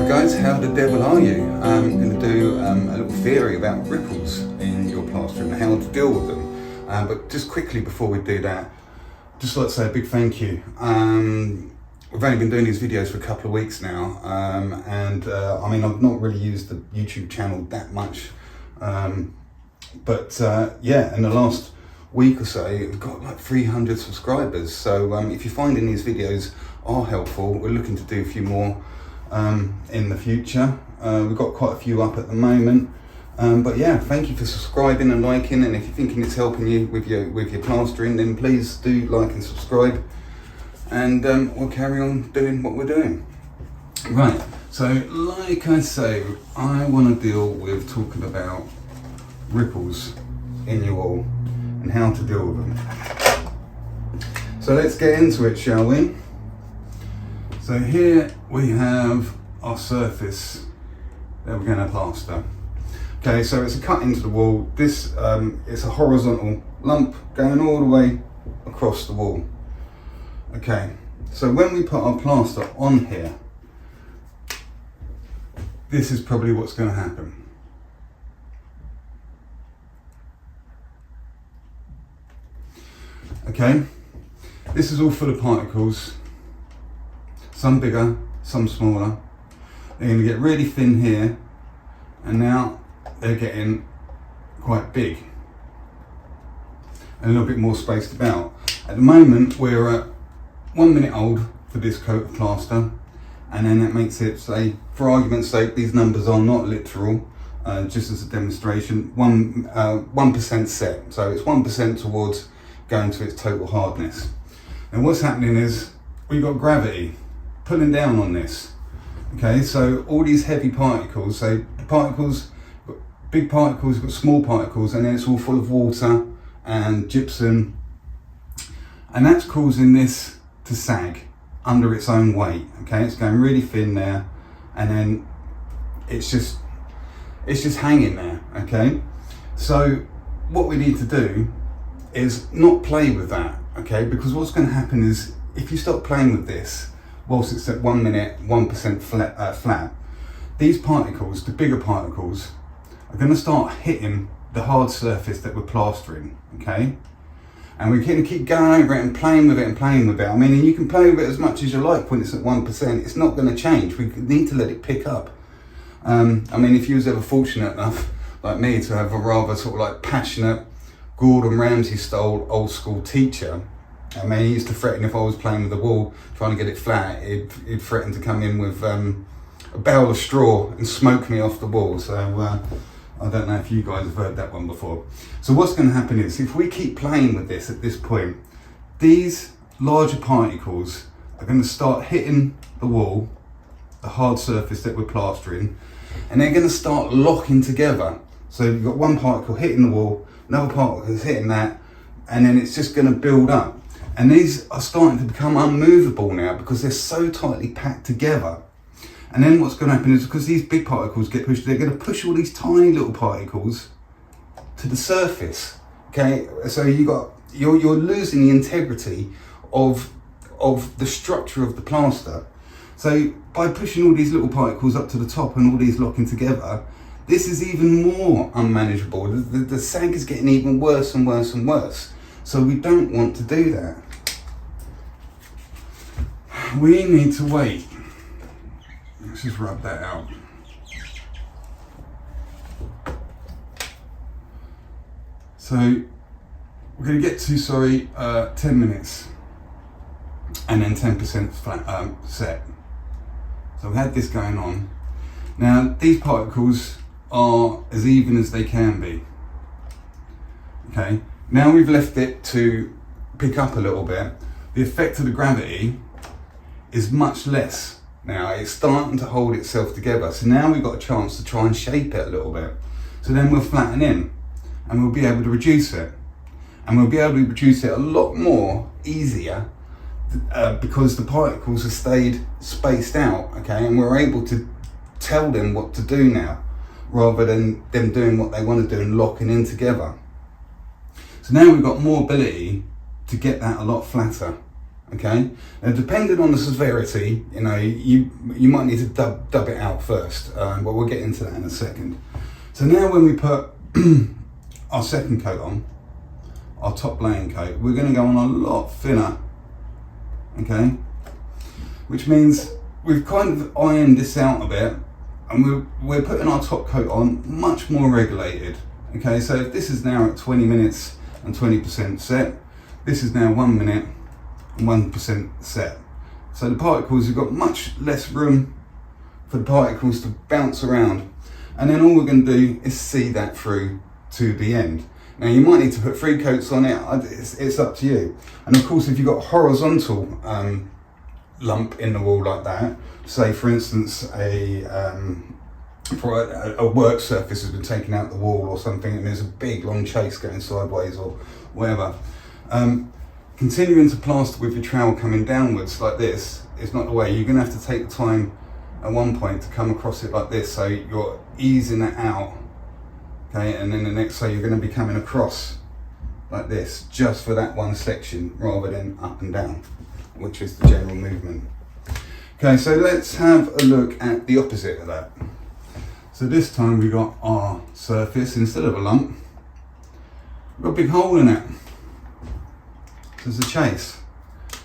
Alright guys, how the devil are you? I'm going to do a little theory about ripples in your plastering and how to deal with them. But just quickly before we do that, just like to say a big thank you. We've only been doing these videos for a couple of weeks now, I mean I've not really used the YouTube channel that much, yeah, in the last week or so we've got like 300 subscribers, so if you're finding these videos are helpful, we're looking to do a few more in the future. We've got quite a few up at the moment, but yeah, thank you for subscribing and liking, and if you're thinking it's helping you with your plastering, then please do like and subscribe, and we'll carry on doing what we're doing. Right, so like I say, I want to deal with talking about ripples in your wall and how to deal with them. So let's get into it, shall we? So here we have our surface that we're going to plaster. Okay, so it's a cut into the wall. This is a horizontal lump going all the way across the wall. Okay, so when we put our plaster on here, this is probably what's going to happen. Okay, this is all full of particles. Some bigger, some smaller. They're going to get really thin here, and now they're getting quite big and a little bit more spaced about. At the moment we're at 1 minute old for this coat of plaster, and then that makes it, say, for argument's sake, these numbers are not literal, just as a demonstration, 1% set, so it's 1% towards going to its total hardness. And what's happening is we've got gravity pulling down on this. Okay, so all these heavy particles, so the particles, big particles, got small particles, and then it's all full of water and gypsum, and that's causing this to sag under its own weight. Okay, it's going really thin there, and then it's just hanging there. Okay, so what we need to do is not play with that. Okay, because what's going to happen is if you start playing with this whilst it's at 1 minute, 1% flat, these particles, the bigger particles, are going to start hitting the hard surface that we're plastering, okay? And we're going to keep going over it and playing with it and playing with it. I mean, and you can play with it as much as you like when it's at 1%, it's not going to change. We need to let it pick up. I mean, if you was ever fortunate enough, like me, to have a rather sort of like passionate Gordon Ramsay style old school teacher, I mean, he used to threaten if I was playing with the wall, trying to get it flat, he'd threaten to come in with a barrel of straw and smoke me off the wall. So I don't know if you guys have heard that one before. So what's going to happen is, if we keep playing with this at this point, these larger particles are going to start hitting the wall, the hard surface that we're plastering, and they're going to start locking together. So you've got one particle hitting the wall, another particle is hitting that, and then it's just going to build up. And these are starting to become unmovable now because they're so tightly packed together. And then what's going to happen is, because these big particles get pushed, they're going to push all these tiny little particles to the surface. Okay, so you're losing the integrity of the structure of the plaster. So by pushing all these little particles up to the top and all these locking together, this is even more unmanageable. The sag is getting even worse and worse and worse. So we don't want to do that. We need to wait. Let's just rub that out. So we're going to get to 10 minutes and then 10% flat set. So we've had this going on. Now these particles are as even as they can be. Okay, now we've left it to pick up a little bit. The effect of the gravity is much less now. It's starting to hold itself together. So now we've got a chance to try and shape it a little bit. So then we'll flatten in and we'll be able to reduce it. And we'll be able to reduce it a lot more easier because the particles have stayed spaced out, okay? And we're able to tell them what to do now, rather than them doing what they want to do and locking in together. So now we've got more ability to get that a lot flatter. Okay, now depending on the severity, you know, you might need to dub it out first, but we'll get into that in a second. So now when we put our second coat on, our top laying coat, we're going to go on a lot thinner, okay, which means we've kind of ironed this out a bit, and we're putting our top coat on much more regulated. Okay, so if this is now at 20 minutes and 20% set, this is now 1 minute and 1% set. So the particles, you've got much less room for the particles to bounce around. And then all we're going to do is see that through to the end. Now you might need to put 3 coats on it, it's up to you. And of course, if you've got a horizontal lump in the wall like that, say for instance for a work surface has been taken out the wall or something, and there's a big long chase going sideways or whatever, continuing to plaster with your trowel coming downwards like this is not the way. You're going to have to take the time at one point to come across it like this, so you're easing it out, okay, and then the next, so you're going to be coming across like this just for that one section rather than up and down, which is the general movement. Okay, so let's have a look at the opposite of that. So this time we got our surface, instead of a lump, we've got a big hole in it. So there's a chase.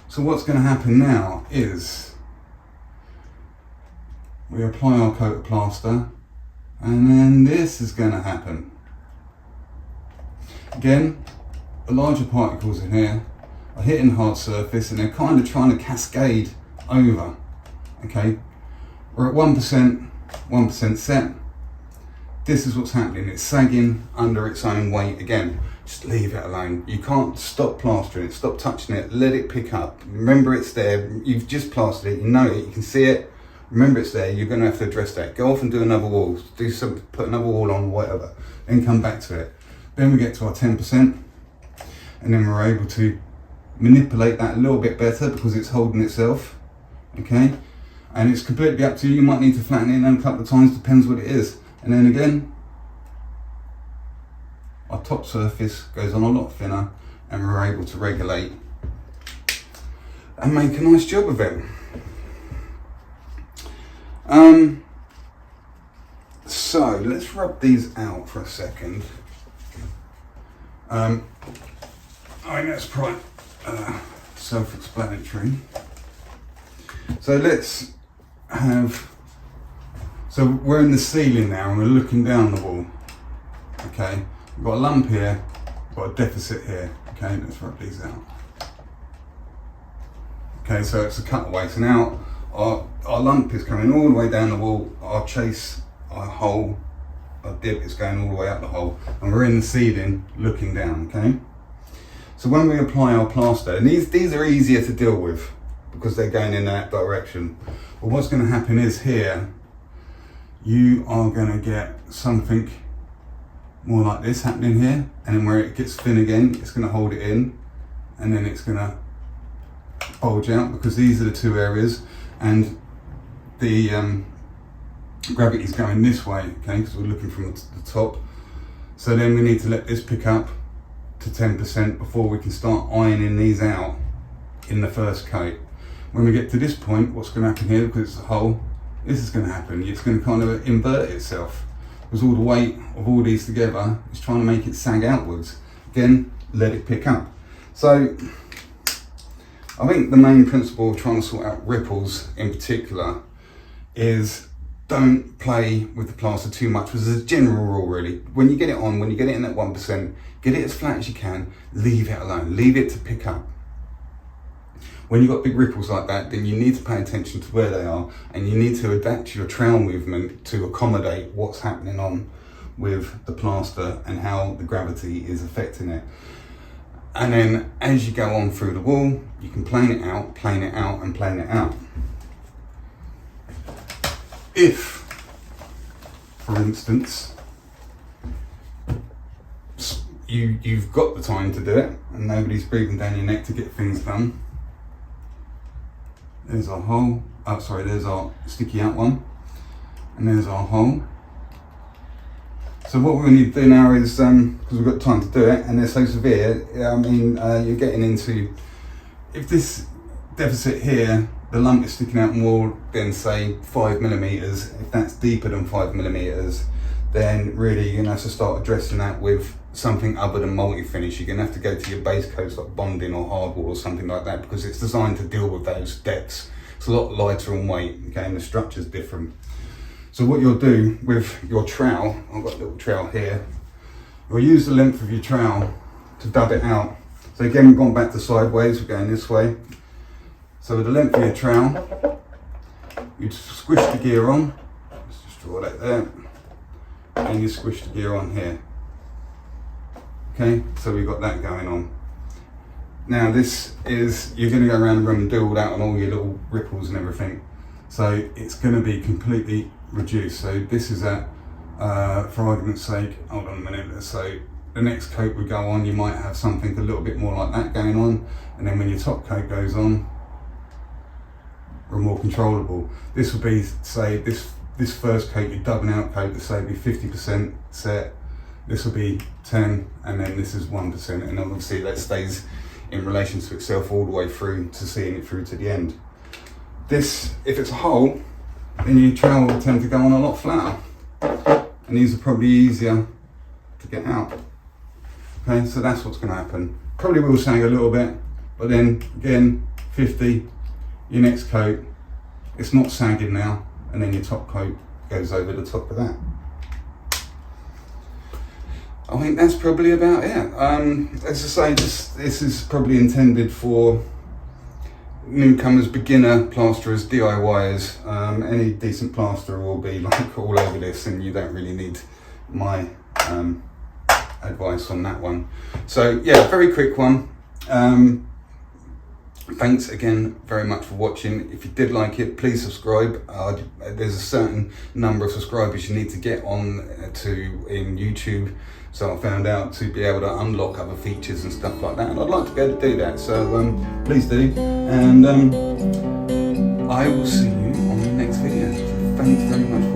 So what's going to happen now is we apply our coat of plaster, and then this is going to happen. Again, the larger particles in here are hitting hard surface, and they're kind of trying to cascade over. Okay, we're at 1% set. This is what's happening. It's sagging under its own weight again. Just leave it alone. You can't stop plastering it, stop touching it, let it pick up. Remember it's there. You've just plastered it, you know it, you can see it. Remember it's there. You're going to have to address that. Go off and do another wall. Do something, put another wall on, whatever. Then come back to it. Then we get to our 10%, and then we're able to manipulate that a little bit better because it's holding itself. Okay, and it's completely up to you. You might need to flatten it in a couple of times, depends what it is. And then again, our top surface goes on a lot thinner, and we're able to regulate and make a nice job of it. So let's rub these out for a second. I mean, that's quite self-explanatory. So let's have, so we're in the ceiling now and we're looking down the wall. Okay, we've got a lump here, we've got a deficit here. Okay, let's rub these out. Okay, so it's a cutaway. So now our lump is coming all the way down the wall, our chase, our hole, our dip is going all the way up the hole, and we're in the ceiling looking down, okay? So when we apply our plaster, and these are easier to deal with because they're going in that direction. But what's going to happen is here, you are going to get something more like this happening here, and then where it gets thin again, it's going to hold it in, and then it's going to bulge out because these are the two areas, and the gravity is going this way, okay, because we're looking from the top. So then we need to let this pick up to 10% before we can start ironing these out in the first coat. When we get to this point, what's going to happen here, because it's a hole, this is going to happen. It's going to kind of invert itself because all the weight of all these together is trying to make it sag outwards. Again, let it pick up. So I think the main principle of trying to sort out ripples in particular is don't play with the plaster too much. Because as a general rule, really, when you get it on, when you get it in that 1%, get it as flat as you can, leave it alone, leave it to pick up. When you've got big ripples like that, then you need to pay attention to where they are, and you need to adapt your trowel movement to accommodate what's happening on with the plaster and how the gravity is affecting it. And then as you go on through the wall, you can plane it out, plane it out, and plane it out. If, for instance, you've got the time to do it and nobody's breathing down your neck to get things done, there's our hole, there's our sticky out one, and there's our hole. So what we need to do now is, because we've got time to do it and they're so severe, I mean, you're getting into, if this deficit here, the lump is sticking out more than say 5mm. If that's deeper than 5mm, then really you're gonna have to start addressing that with something other than multi-finish. You're gonna have to go to your base coats like bonding or hardwall or something like that, because it's designed to deal with those depths. It's a lot lighter in weight, okay, and the structure's different. So what you'll do with your trowel, I've got a little trowel here, you'll use the length of your trowel to dub it out. So again, we've gone back to sideways, we're going this way. So with the length of your trowel, you squish the gear on, let's just draw that there, and you squish the gear on here. Okay, so we've got that going on. Now this is, you're going to go around the room and do all that on all your little ripples and everything. So it's going to be completely reduced. So this is at, for argument's sake, hold on a minute, so the next coat we go on, you might have something a little bit more like that going on, and then when your top coat goes on, we're more controllable. This would be, say, this first coat, your dubbing out coat, let's say be 50% set, this will be 10, and then this is 1%, and obviously that stays in relation to itself all the way through to seeing it through to the end. This, if it's a hole, then your trowel will tend to go on a lot flatter, and these are probably easier to get out. Okay, so that's what's going to happen. Probably will sag a little bit, but then again, 50, your next coat, it's not sagging now, and then your top coat goes over the top of that. I think that's probably about it. As I say, this is probably intended for newcomers, beginner plasterers, DIYers. Any decent plasterer will be like all over this, and you don't really need my advice on that one. So yeah, very quick one. Thanks again very much for watching. If you did like it, please subscribe. There's a certain number of subscribers you need to get on to in YouTube, so I found out, to be able to unlock other features and stuff like that, and I'd like to be able to do that, so please do, and I will see you on the next video. Thanks very much.